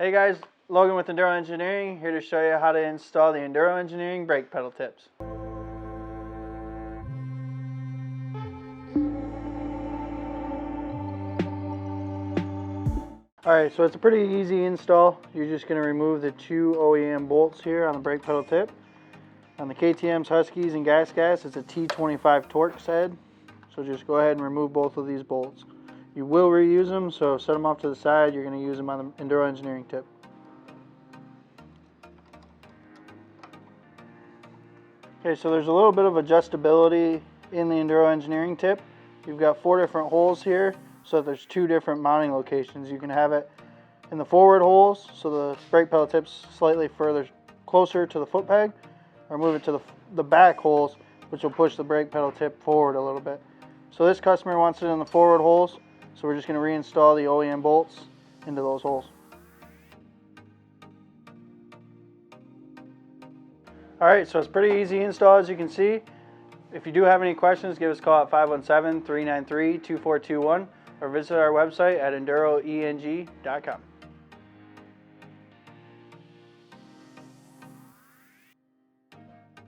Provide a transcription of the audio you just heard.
Hey guys, Logan with Enduro Engineering, here to show you how to install the Enduro Engineering brake pedal tips. Alright, so it's a pretty easy install. You're just going to remove the two OEM bolts here on the brake pedal tip. On the KTM's, Huskies, and Gas, it's a T25 Torx head. So just go ahead and remove both of these bolts. You will reuse them, so set them off to the side. You're going to use them on the Enduro Engineering tip. Okay, so there's a little bit of adjustability in the Enduro Engineering tip. You've got 4 different holes here, so there's 2 different mounting locations. You can have it in the forward holes, so the brake pedal tip's slightly closer to the foot peg, or move it to the back holes, which will push the brake pedal tip forward a little bit. So this customer wants it in the forward holes, so we're just going to reinstall the OEM bolts into those holes. Alright, so it's pretty easy install, as you can see. If you do have any questions, give us a call at 517-393-2421 or visit our website at enduroeng.com.